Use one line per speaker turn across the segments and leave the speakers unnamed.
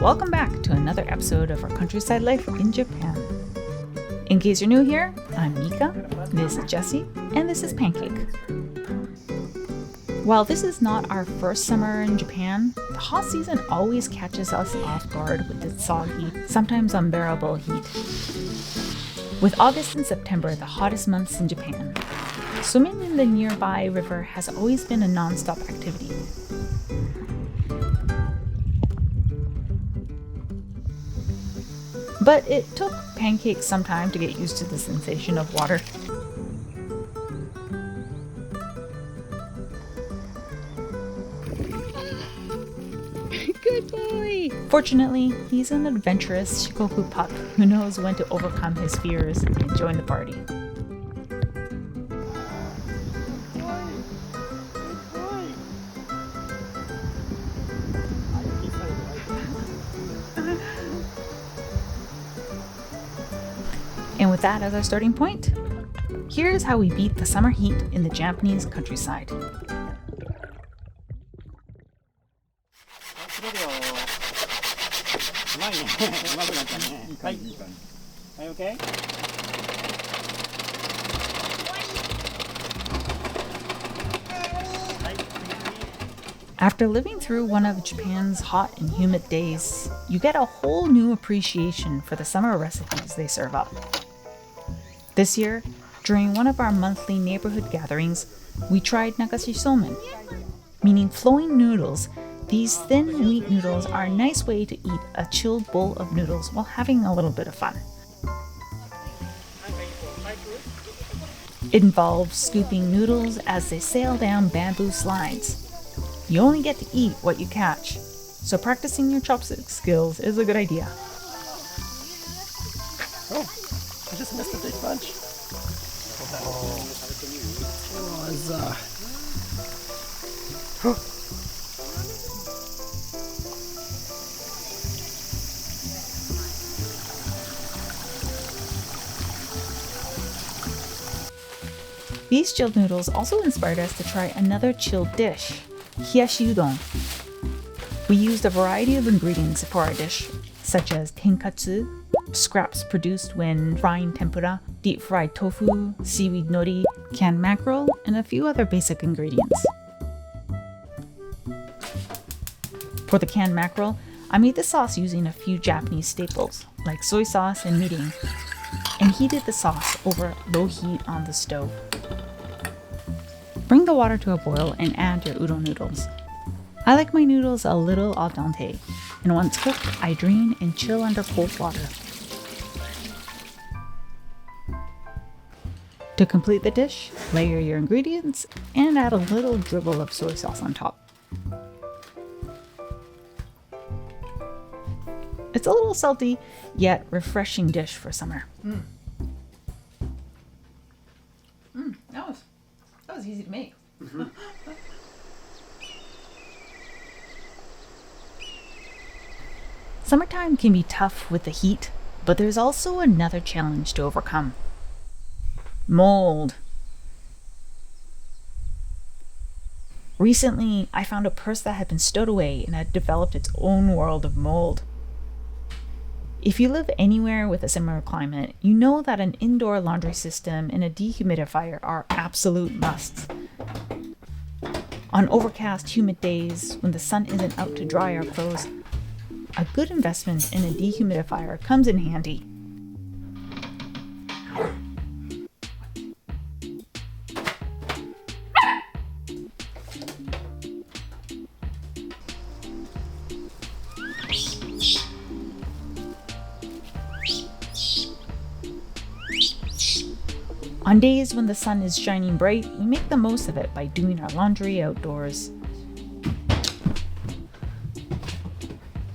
welcome back to another episode of our countryside life in Japan. In case you're new here, I'm Mika, this is Jessie, and this is Pancake. While this is not our first summer in Japan, the hot season always catches us off guard with its soggy, sometimes unbearable heat. With August and September the hottest months in Japan, swimming in the nearby river has always been a non-stop activity. But it took Pancake some time to get used to the sensation of water.
Good boy!
Fortunately, he's an adventurous Shikoku pup who knows when to overcome his fears and join the party. And with that as our starting point, here's how we beat the summer heat in the Japanese countryside.
Okay?
After living through one of Japan's hot and humid days, you get a whole new appreciation for the summer recipes they serve up. This year, during one of our monthly neighborhood gatherings, we tried Nagashi Somen, meaning flowing noodles. These thin wheat noodles are a nice way to eat a chilled bowl of noodles while having a little bit of fun. It involves scooping noodles as they sail down bamboo slides. You only get to eat what you catch, so practicing your chopstick skills is a good idea.
Oh, I just missed a big bunch.
These chilled noodles also inspired us to try another chilled dish, Hiyashi Udon. We used a variety of ingredients for our dish, such as tenkatsu, scraps produced when frying tempura, deep-fried tofu, seaweed nori, canned mackerel, and a few other basic ingredients. For the canned mackerel, I made the sauce using a few Japanese staples, like soy sauce and mirin, and heated the sauce over low heat on the stove. Bring the water to a boil and add your udon noodles. I like my noodles a little al dente, and once cooked, I drain and chill under cold water. To complete the dish, layer your ingredients and add a little dribble of soy sauce on top. It's a little salty, yet refreshing dish for summer. That was easy to make. Summertime can be tough with the heat, but there's also another challenge to overcome. Mold. Recently, I found a purse that had been stowed away and had developed its own world of mold. If you live anywhere with a similar climate, you know that an indoor laundry system and a dehumidifier are absolute musts. On overcast, humid days, when the sun isn't out to dry our clothes, a good investment in a dehumidifier comes in handy. On days when the sun is shining bright, we make the most of it by doing our laundry outdoors.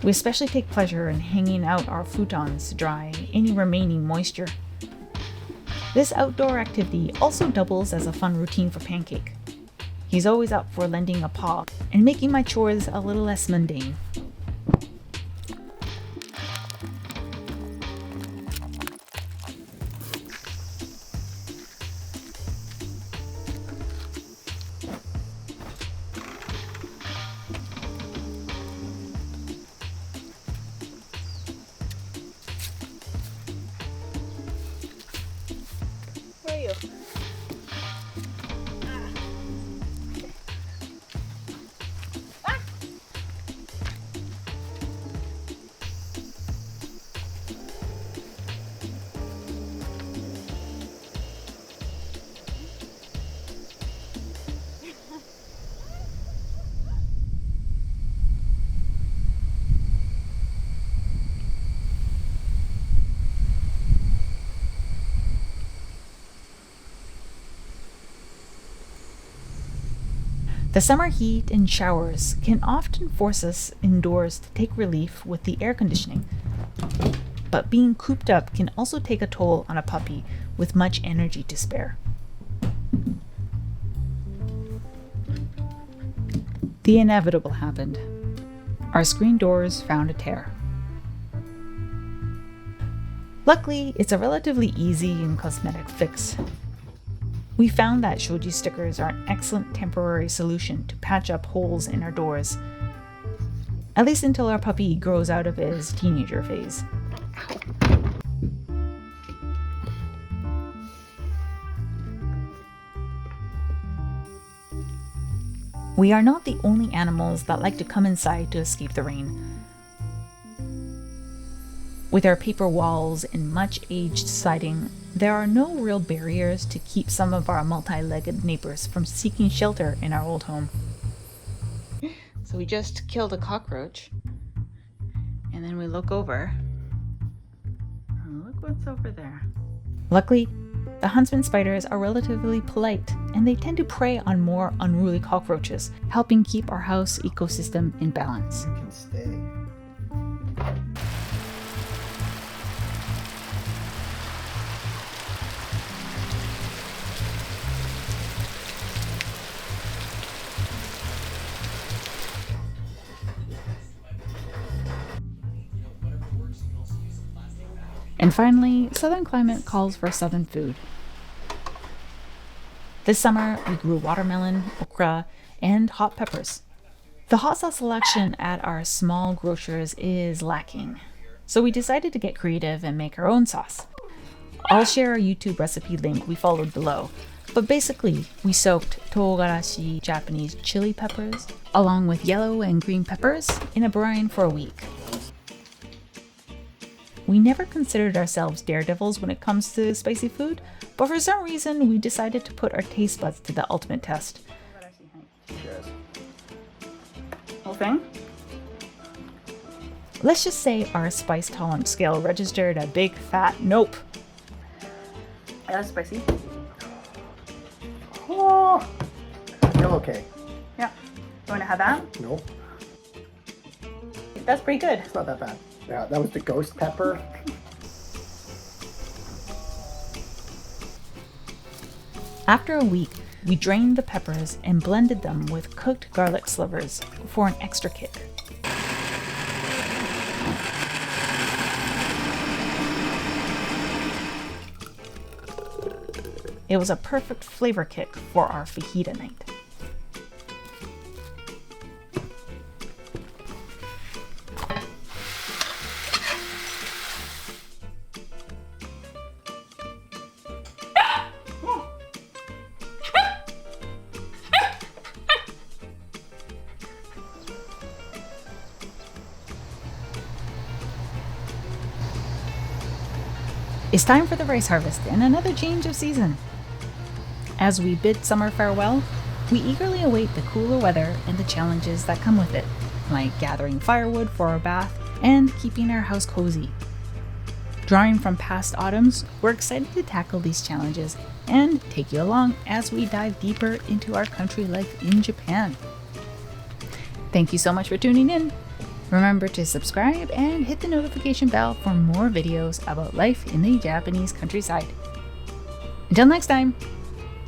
We especially take pleasure in hanging out our futons to dry any remaining moisture. This outdoor activity also doubles as a fun routine for Pancake. He's always up for lending a paw and making my chores a little less mundane. The summer heat and showers can often force us indoors to take relief with the air conditioning. But being cooped up can also take a toll on a puppy with much energy to spare. The inevitable happened. Our screen doors found a tear. Luckily, it's a relatively easy and cosmetic fix. We found that Shoji stickers are an excellent temporary solution to patch up holes in our doors, at least until our puppy grows out of his teenager phase. We are not the only animals that like to come inside to escape the rain. With our paper walls and much aged siding, there are no real barriers to keep some of our multi-legged neighbors from seeking shelter in our old home. So we just killed a cockroach, and then we look over. Oh, look what's over there. Luckily, the Huntsman spiders are relatively polite, and they tend to prey on more unruly cockroaches, helping keep our house ecosystem in balance.
You can stay.
And finally, southern climate calls for southern food. This summer, we grew watermelon, okra, and hot peppers. The hot sauce selection at our small grocers is lacking, so we decided to get creative and make our own sauce. I'll share a YouTube recipe link we followed below, but basically, we soaked Togarashi Japanese chili peppers, along with yellow and green peppers, in a brine for a week. We never considered ourselves daredevils when it comes to spicy food, but for some reason we decided to put our taste buds to the ultimate test.
Cheers.
Whole thing? Let's just say our spice tolerance scale registered a big fat nope. That's spicy.
Oh, still okay.
Yeah. You want to have that?
No,
That's pretty good.
it's not that bad. Yeah, that was the ghost pepper.
After a week, we drained the peppers and blended them with cooked garlic slivers for an extra kick. It was a perfect flavor kick for our fajita night. It's time for the rice harvest and another change of season. As we bid summer farewell, we eagerly await the cooler weather and the challenges that come with it, like gathering firewood for our bath and keeping our house cozy. Drawing from past autumns, we're excited to tackle these challenges and take you along as we dive deeper into our country life in Japan. Thank you so much for tuning in. Remember to subscribe and hit the notification bell for more videos about life in the Japanese countryside. Until next time,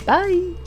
bye!